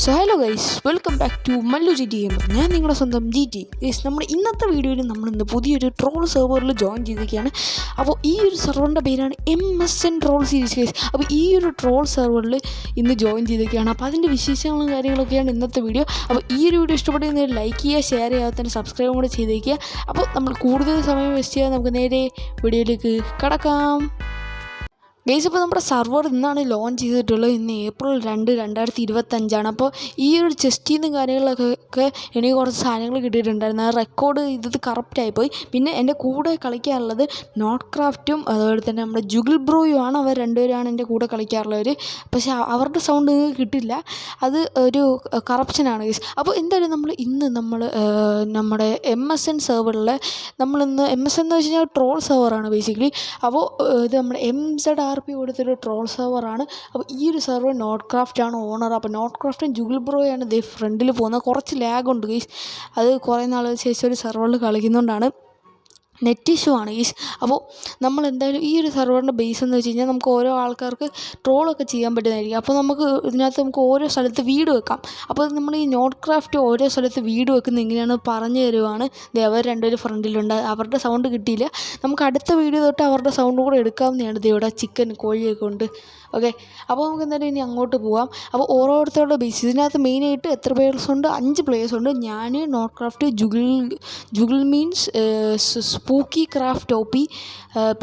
So hello guys, welcome back to Mallu G T gamer. ഞാൻ നിങ്ങളുടെ സ്വന്തം ജി ടി ഗൈസ്. നമ്മുടെ ഇന്നത്തെ വീഡിയോയിൽ നമ്മളിന്ന് പുതിയൊരു ട്രോൾ സെർവറിൽ ജോയിൻ ചെയ്തിരിക്കുകയാണ്. അപ്പോൾ ഈ ഒരു സെർവറിൻ്റെ പേരാണ് MSN ട്രോൾ സീരീസ് ഗൈസ്. അപ്പോൾ ഈ ഒരു ട്രോൾ സെർവറിൽ ഇന്ന് ജോയിൻ ചെയ്തിരിക്കുകയാണ്. അപ്പോൾ അതിൻ്റെ വിശേഷങ്ങളും കാര്യങ്ങളൊക്കെയാണ് ഇന്നത്തെ വീഡിയോ. അപ്പോൾ ഈ ഒരു വീഡിയോ ഇഷ്ടപ്പെടുന്നതിൽ ലൈക്ക് ചെയ്യുക, ഷെയർ ചെയ്യാതെ തന്നെ സബ്സ്ക്രൈബും കൂടെ ചെയ്തേക്കുക. അപ്പോൾ നമ്മൾ കൂടുതൽ സമയം വേസ്റ്റ് ചെയ്യാതെ നമുക്ക് നേരെ വീഡിയോയിലേക്ക് കടക്കാം. ഗൈസ്, അപ്പോൾ നമ്മുടെ സർവർ ഇന്നാണ് ലോഞ്ച് ചെയ്തിട്ടുള്ളത്. ഇന്ന് April 2, 2025. അപ്പോൾ ഈ ഒരു ചെസ്റ്റിൽ നിന്ന് കാര്യങ്ങളൊക്കെ എനിക്ക് കുറച്ച് സാധനങ്ങൾ കിട്ടിയിട്ടുണ്ടായിരുന്നു. ആ റെക്കോർഡ് ഇത് കറക്റ്റായിപ്പോയി. പിന്നെ എൻ്റെ കൂടെ കളിക്കാറുള്ളത് നോട്ട് ക്രാഫ്റ്റും അതുപോലെ തന്നെ നമ്മുടെ ജുഗിൾ ബ്രോയുമാണ്. അവർ രണ്ടുപേരാണ് എൻ്റെ കൂടെ കളിക്കാറുള്ളവർ. പക്ഷേ അവരുടെ സൗണ്ട് കിട്ടില്ല, അത് ഒരു കറപ്ഷനാണ് ഗൈസ്. അപ്പോൾ എന്തായാലും നമ്മുടെ MSN സെർവറിൽ നമ്മളിന്ന് MSN എന്ന് വെച്ച് കഴിഞ്ഞാൽ ട്രോൾ സെർവറാണ് ബേസിക്കലി. അപ്പോൾ ഇത് നമ്മുടെ MZRP കൊടുത്തൊരു ട്രോൾ സെർവറാണ്. അപ്പോൾ ഈ ഒരു സെർവർ നോട്ട് ക്രാഫ്റ്റാണ് ഓണർ. അപ്പോൾ നോട്ട് ക്രാഫ്റ്റും ജുഗിൾ ബ്രോയാണ് ഇതേ ഫ്രണ്ടിൽ പോകുന്നത്. കുറച്ച് ലാഗുണ്ട് ഗൈസ്, അത് കുറേ നാൾ ശേഷം ഒരു സെർവറിൽ കളിക്കുന്നതുകൊണ്ടാണ്. നെറ്റ് ഇഷ്യൂ ആണ് ഗൈസ്. അപ്പോൾ നമ്മൾ എന്തായാലും ഈ ഒരു സെർവറിൻ്റെ ബേസ് എന്ന് വെച്ച് കഴിഞ്ഞാൽ നമുക്ക് ഓരോ ആൾക്കാർക്ക് ട്രോളൊക്കെ ചെയ്യാൻ പറ്റുന്നതായിരിക്കും. അപ്പോൾ നമുക്ക് ഓരോ സ്ഥലത്ത് വീട് വെക്കാം. അപ്പോൾ നമ്മൾ ഈ നോട്ട് ക്രാഫ്റ്റ് ഓരോ സ്ഥലത്ത് വീട് വെക്കുന്നത് എങ്ങനെയാണ് പറഞ്ഞു തരുവാണ്. അവർ രണ്ടുപേരും ഫ്രണ്ടിലുണ്ട്. അവരുടെ സൗണ്ട് കിട്ടിയില്ല. നമുക്ക് അടുത്ത വീഡിയോ തൊട്ട് അവരുടെ സൗണ്ട് കൂടെ എടുക്കാവുന്നതാണ്. ഇവിടെ ചിക്കൻ കോഴിയൊക്കെ ഉണ്ട്. ഓക്കെ, അപ്പോൾ നമുക്ക് എന്തായാലും ഇനി അങ്ങോട്ട് പോകാം. അപ്പോൾ ഓരോരുത്തരുടെ ബേസ് ഇതിനകത്ത് മെയിനായിട്ട് എത്ര പ്ലേയേഴ്സ് ഉണ്ട്? 5 പ്ലേയേഴ്സ് ഉണ്ട്. ഞാൻ, നോട്ട് ക്രാഫ്റ്റ്, ജുഗിൾ മീൻസ്, സ്പൂക്കി ക്രാഫ്റ്റ് OP,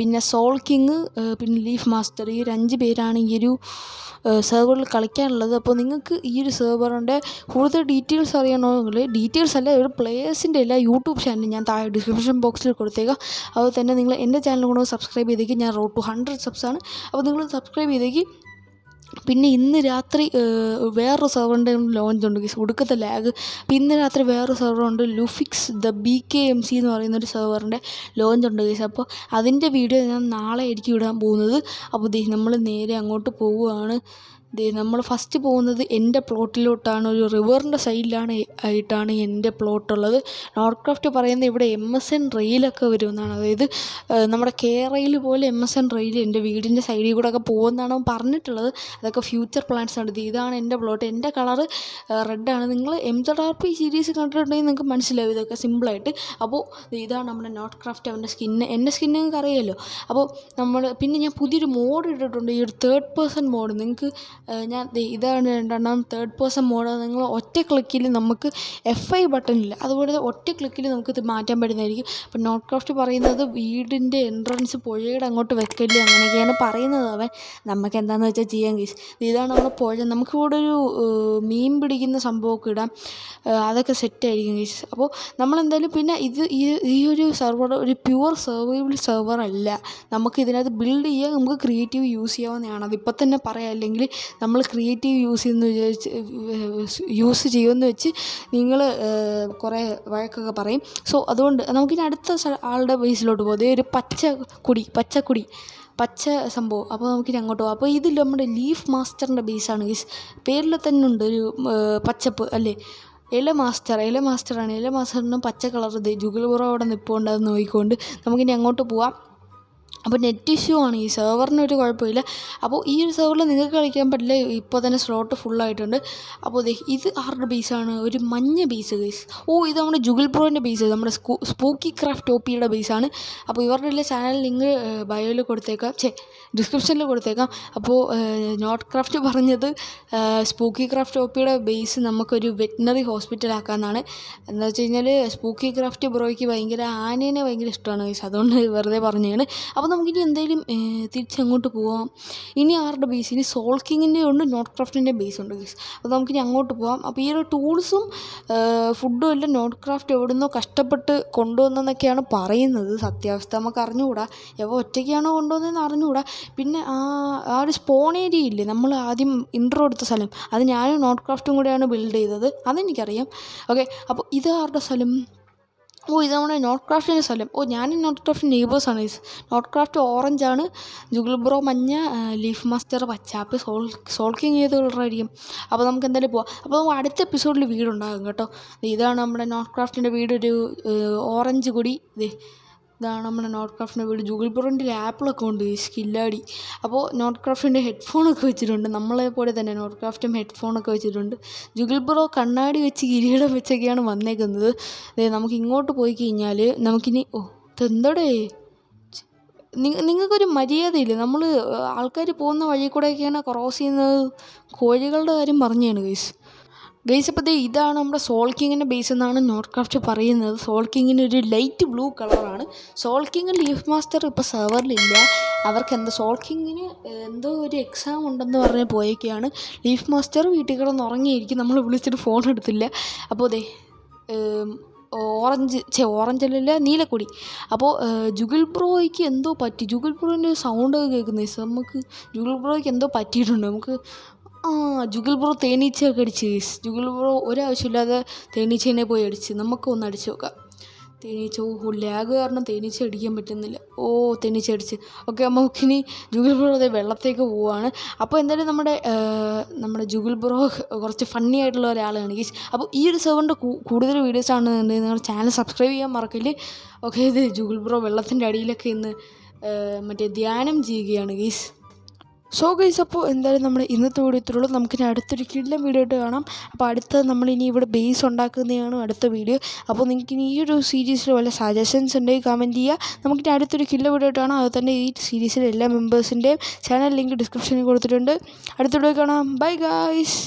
പിന്നെ സോൾ കിങ്, പിന്നെ ലീഫ് മാസ്റ്റർ. ഈ ഒരു 5 പേരാണ് ഈ ഒരു സെർവറിൽ കളിക്കാനുള്ളത്. അപ്പോൾ നിങ്ങൾക്ക് ഈ ഒരു സെർവറിൻ്റെ കൂടുതൽ ഡീറ്റെയിൽസ് അറിയണമെങ്കിൽ ഡീറ്റെയിൽസ് അല്ല, ഒരു പ്ലേയേഴ്സിൻ്റെ എല്ലാ യൂട്യൂബ് ചാനൽ ഞാൻ താഴെ ഡിസ്ക്രിപ്ഷൻ ബോക്സിൽ കൊടുത്തേക്കാം. അതുപോലെ തന്നെ നിങ്ങൾ എൻ്റെ ചാനൽ കൂടെ സബ്സ്ക്രൈബ് ചെയ്തേക്ക്. ഞാൻ റോഡ് ടു 100 സബ്സാണ്. അപ്പോൾ നിങ്ങൾ സബ്സ്ക്രൈബ് ചെയ്തേക്ക്. പിന്നെ ഇന്ന് രാത്രി വേറൊരു സെർവറിൻ്റെ ലോഞ്ച് ഉണ്ട് ഗൈസ്, ഒടുക്കത്തെ ലാഗ്. അപ്പോൾ ഇന്ന് രാത്രി വേറൊരു സെർവറുണ്ട്, ലുഫിക്സ് ദ BKMC എന്ന് പറയുന്നൊരു സെർവറിൻ്റെ ലോഞ്ച് ഉണ്ട് ഗൈസ്. അപ്പോൾ അതിൻ്റെ വീഡിയോ ഞാൻ നാളെ ആയിരിക്കും ഇടാൻ പോകുന്നത്. അപ്പോൾ നമ്മൾ നേരെ അങ്ങോട്ട് പോവുകയാണ്. നമ്മൾ ഫസ്റ്റ് പോകുന്നത് എൻ്റെ പ്ലോട്ടിലോട്ടാണ്. ഒരു റിവറിൻ്റെ സൈഡിലായിട്ടാണ് എൻ്റെ പ്ലോട്ടുള്ളത്. നോട്ട് ക്രാഫ്റ്റ് പറയുന്നത് ഇവിടെ MSN റെയിലൊക്കെ വരുമെന്നാണ്. അതായത് നമ്മുടെ റെയിൽ പോലെ MSN റെയിൽ എൻ്റെ വീടിൻ്റെ സൈഡിൽ കൂടെ ഒക്കെ പോകുമെന്നാണ് പറഞ്ഞിട്ടുള്ളത്. അതൊക്കെ ഫ്യൂച്ചർ പ്ലാൻസ് ആണ്. ഇതാണ് എൻ്റെ പ്ലോട്ട്. എൻ്റെ കളറ് റെഡാണ്. നിങ്ങൾ MZRP സീരീസ് കണ്ടിട്ടുണ്ടെങ്കിൽ നിങ്ങൾക്ക് മനസ്സിലാവും ഇതൊക്കെ സിമ്പിളായിട്ട്. അപ്പോൾ ഇതാണ് നമ്മുടെ നോട്ട് ക്രാഫ്റ്റ്. അവൻ്റെ എൻ്റെ സ്കിന്ന് നിങ്ങൾക്ക് അറിയാമല്ലോ. അപ്പോൾ പിന്നെ ഞാൻ പുതിയൊരു മോഡ് ഇട്ടിട്ടുണ്ട്, ഈ ഒരു 3rd person മോഡ്. നിങ്ങൾക്ക് ഞാൻ ഇതാണ് 2ാം 3rd person മോഡ്. നിങ്ങൾ ഒറ്റ ക്ലിക്കിൽ നമുക്ക് F5 ബട്ടണില്ല, അതുപോലെ ഒറ്റ ക്ലിക്കിൽ നമുക്ക് ഇത് മാറ്റാൻ പറ്റുന്നതായിരിക്കും. അപ്പോൾ നോട്ട് ക്രാഫ്റ്റ് പറയുന്നത് വീടിൻ്റെ എൻട്രൻസ് പുഴയുടെ അങ്ങോട്ട് വെക്കല്ലേ, അങ്ങനെയൊക്കെയാണ് പറയുന്നത് അവൻ. നമുക്ക് എന്താണെന്ന് വെച്ചാൽ ചെയ്യാൻ ഗൈസ്. ഇതാണ് നമ്മുടെ പുഴ. നമുക്കിവിടെ ഒരു മീൻ പിടിക്കുന്ന സംഭവമൊക്കെ ഇടാം, അതൊക്കെ സെറ്റായിരിക്കും ഗൈസ്. അപ്പോൾ നമ്മളെന്തായാലും പിന്നെ ഈ ഒരു സെർവർ ഒരു പ്യുവർ സർവൈവൽ സെർവർ അല്ല. നമുക്ക് ഇതിനകത്ത് ബിൽഡ് ചെയ്യാൻ നമുക്ക് ക്രിയേറ്റീവ് യൂസ് ചെയ്യാവുന്നതാണ്. അതിപ്പോൾ തന്നെ പറയാം, അല്ലെങ്കിൽ നമ്മൾ ക്രിയേറ്റീവ് യൂസ് ചെയ്യുമെന്ന് വെച്ച് നിങ്ങൾ കുറേ വഴക്കൊക്കെ പറയും. സോ അതുകൊണ്ട് നമുക്കിനി അടുത്ത ആളുടെ ബേസിലോട്ട് പോകും. ഒരു പച്ച സംഭവം. അപ്പോൾ നമുക്കിനി അങ്ങോട്ട് പോകാം. അപ്പോൾ ഇതിൽ നമ്മുടെ ലീഫ് മാസ്റ്ററിൻ്റെ ബേസാണ് ഗൈസ്. പേരിൽ തന്നെ ഉണ്ട് ഒരു പച്ചപ്പ് അല്ലേ, ഇല മാസ്റ്ററാണ്. ഇല മാസ്റ്ററിന് പച്ച കളർ. ജുഗിൾ ബ്രോ അവിടെ നിൽപ്പുണ്ട്, അത് നോക്കിക്കൊണ്ട് നമുക്കിനി അങ്ങോട്ട് പോവാം. അപ്പോൾ നെറ്റ് ഇഷ്യൂ ആണ്, ഈ സെർവറിനൊരു കുഴപ്പമില്ല. അപ്പോൾ ഈ ഒരു സെർവറിൽ നിങ്ങൾക്ക് കളിക്കാൻ പറ്റില്ല, ഇപ്പോൾ തന്നെ സ്ലോട്ട് ഫുള്ളായിട്ടുണ്ട്. അപ്പോൾ ഇത് ആരുടെ ബേസാണ്? ഒരു മഞ്ഞ ബേസ് ഗൈസ്. ഇത് നമ്മുടെ ജുഗിൾ ബ്രോൻ്റെ ബേസ്, നമ്മുടെ സ്പൂക്കി ക്രാഫ്റ്റ് OPയുടെ ബേസാണ്. അപ്പോൾ ഇവരുടെ എല്ലാ ചാനൽ ലിങ്ക് ബയോയിൽ കൊടുത്തേക്കാം, ഡിസ്ക്രിപ്ഷനിൽ കൊടുത്തേക്കാം. അപ്പോൾ നോട്ട് ക്രാഫ്റ്റ് പറഞ്ഞത് സ്പൂക്കി ക്രാഫ്റ്റ് OPയുടെ ബേസ് നമുക്കൊരു വെറ്റിനറി ഹോസ്പിറ്റൽ ആക്കാമെന്നാണ്. എന്താ വെച്ച് കഴിഞ്ഞാൽ സ്പൂക്കി ക്രാഫ്റ്റ് ബ്രോയ്ക്ക് ആനേനെ ഭയങ്കര ഇഷ്ടമാണ് ഗൈസ്, അതുകൊണ്ട് വെറുതെ പറഞ്ഞതാണ്. അപ്പോൾ നമുക്കിനി എന്തായാലും തിരിച്ചങ്ങോട്ട് പോവാം. ഇനി ആരുടെ ബേസ്? ഇനി സോൾ കിങ്ങിൻ്റെ ഉണ്ട്, നോട്ട് ക്രാഫ്റ്റിൻ്റെ ബേസ് ഉണ്ട് ഗൈസ്. അപ്പോൾ നമുക്കിനി അങ്ങോട്ട് പോവാം. അപ്പോൾ ഈ ഒരു ടൂൾസും ഫുഡും എല്ലാം നോട്ട് ക്രാഫ്റ്റ് എവിടെ നിന്നോ കഷ്ടപ്പെട്ട് കൊണ്ടുവന്നെന്നൊക്കെയാണ് പറയുന്നത്. സത്യാവസ്ഥ നമുക്ക് അറിഞ്ഞുകൂടാ, ഒറ്റയ്ക്കാണോ കൊണ്ടുവന്നതെന്ന് അറിഞ്ഞുകൂടാ. പിന്നെ ആ ഒരു സ്പോൺ ഏരിയ ഇല്ലേ, നമ്മൾ ആദ്യം ഇൻട്രോ എടുത്ത സ്ഥലം, അത് ഞാനും നോട്ട് ക്രാഫ്റ്റും കൂടെയാണ് ബിൽഡ് ചെയ്തത്, അതെനിക്കറിയാം. ഓക്കെ, അപ്പോൾ ഇത് ആരുടെ സ്ഥലം? ഇത് നമ്മുടെ നോട്ട് ക്രാഫ്റ്റിൻ്റെ സ്ഥലം. ഞാനും നോട്ട് ക്രാഫ്റ്റ് നെയ്ബേഴ്സാണ്. നോട്ട് ക്രാഫ്റ്റ് ഓറഞ്ചാണ്, ജുഗിൾ ബ്രോ മഞ്ഞ, ലീഫ് മാസ്റ്റർ പച്ച. അപ്പോൾ സോൾ കിങ് ഏത് കളറായിരിക്കും? അപ്പോൾ നമുക്ക് എന്തായാലും പോവാം. അപ്പോൾ നമുക്ക് അടുത്ത എപ്പിസോഡിൽ വീടുണ്ടാകും കേട്ടോ. ഇതാണ് നമ്മുടെ നോട്ട് ക്രാഫ്റ്റിൻ്റെ വീട്, ഒരു ഓറഞ്ച് കൊടി. ഇതാണ് നമ്മുടെ നോട്ട് ക്രാഫ്റ്റിൻ്റെ വീട്. ജൂഗിൾ ബ്രോൻ്റെ ആപ്പിളൊക്കെ ഉണ്ട് സ്കില്ലാടി. അപ്പോൾ നോട്ട് ക്രാഫ്റ്റിൻ്റെ ഹെഡ്ഫോണൊക്കെ വെച്ചിട്ടുണ്ട്. നമ്മളെപ്പോലെ തന്നെ നോട്ട് ക്രാഫ്റ്റും ഹെഡ്ഫോണൊക്കെ വെച്ചിട്ടുണ്ട്. ജൂഗിൾ ബ്രോ കണ്ണാടി വെച്ച് കിരീടം വെച്ചൊക്കെയാണ് വന്നേക്കുന്നത്. നമുക്ക് ഇങ്ങോട്ട് പോയി കഴിഞ്ഞാൽ നമുക്കിനി ഇതെന്തടേ നിങ്ങൾക്കൊരു മര്യാദയില്ല. നമ്മൾ ആൾക്കാർ പോകുന്ന വഴി കൂടെയൊക്കെയാണ് ക്രോസ് ചെയ്യുന്നത്. കോഴികളുടെ കാര്യം പറഞ്ഞാണ് ഗൈസ് അപ്പോൾ ഇതാണ് നമ്മുടെ സോൾ കിങ്ങിൻ്റെ ബേസ് എന്നാണ് നോട്ട് ക്രാഫ്റ്റ് പറയുന്നത്. സോൾ കിങ്ങിന് ഒരു ലൈറ്റ് ബ്ലൂ കളറാണ്. സോൾ കിങ് ലീഫ് മാസ്റ്റർ ഇപ്പോൾ സെർവറിലില്ല. അവർക്ക് സോൾ കിങ്ങിന് എന്തോ ഒരു എക്സാം ഉണ്ടെന്ന് പറഞ്ഞ് പോയേക്കാണ്. ലീഫ് മാസ്റ്റർ വീട്ടിൽ കിടന്ന് ഉറങ്ങിയിരിക്കും. നമ്മൾ വിളിച്ചിട്ട് ഫോൺ എടുത്തില്ല. അപ്പോൾ ഓറഞ്ചല്ല നീലക്കൊടി. അപ്പോൾ ജുഗിൾ ബ്രോയ്ക്ക് എന്തോ പറ്റി. ജുഗിൾ ബ്രോൻ്റെ സൗണ്ടൊക്കെ കേൾക്കുന്നത് നമുക്ക് ജുഗിൾ ബ്രോയ്ക്ക് എന്തോ പറ്റിയിട്ടുണ്ട്. നമുക്ക് ജുഗിൾ ബ്രോ തേനീച്ചയൊക്കെ അടിച്ച് ജുഗിൾ ബ്രോ ഒരാവശ്യമില്ലാതെ തേനീച്ചേനെ പോയി അടിച്ച്. നമുക്കൊന്ന് അടിച്ച് നോക്കാം. തേനീച്ച ലാഗ് കാരണം തേനീച്ച അടിക്കാൻ പറ്റുന്നില്ല. തേനീച്ച അടിച്ച്. ഓക്കെ, നമുക്കിനി ജുഗിൾ ബ്രോ വെള്ളത്തേക്ക് പോവുകയാണ്. അപ്പോൾ എന്തായാലും നമ്മുടെ ജുഗിൾ ബ്രോ കുറച്ച് ഫണ്ണി ആയിട്ടുള്ള ഒരാളാണ് ഗീസ്. അപ്പോൾ ഈ ഒരു സെർവറിൻ്റെ കൂടുതൽ വീഡിയോസ് ആണെന്നുണ്ടെങ്കിൽ നിങ്ങളുടെ ചാനൽ സബ്സ്ക്രൈബ് ചെയ്യാൻ മറക്കില്ല. ഓക്കെ, ഇത് ജുഗിൾ ബ്രോ വെള്ളത്തിൻ്റെ അടിയിലൊക്കെ ഇന്ന് ധ്യാനം ചെയ്യുകയാണ് ഗീസ്. സോ ഗൈസ്, അപ്പോൾ എന്തായാലും നമ്മൾ ഇന്നത്തെ വീഡിയോ ഇത്രയുള്ളൂ. നമുക്കിനി അടുത്തൊരു കിടിലൻ വീഡിയോ ആയിട്ട് കാണാം. അപ്പോൾ അടുത്ത നമ്മളിനി ഇവിടെ ബേസ് ഉണ്ടാക്കുന്നതാണ് അടുത്ത വീഡിയോ. അപ്പോൾ നിങ്ങൾക്കിനി ഈ ഒരു സീരീസിൽ വല്ല സജഷൻസ് ഉണ്ടെങ്കിൽ കമൻറ്റ് ചെയ്യുക. നമുക്കിനി അടുത്തൊരു കിടിലൻ വീഡിയോ ആയിട്ട് കാണാം. അതുപോലെ തന്നെ ഈ സീരീസിലെ എല്ലാ മെമ്പേഴ്സിൻ്റെയും ചാനൽ ലിങ്ക് ഡിസ്ക്രിപ്ഷനിൽ കൊടുത്തിട്ടുണ്ട്. അടുത്ത വീഡിയോ കാണാം. Bye guys.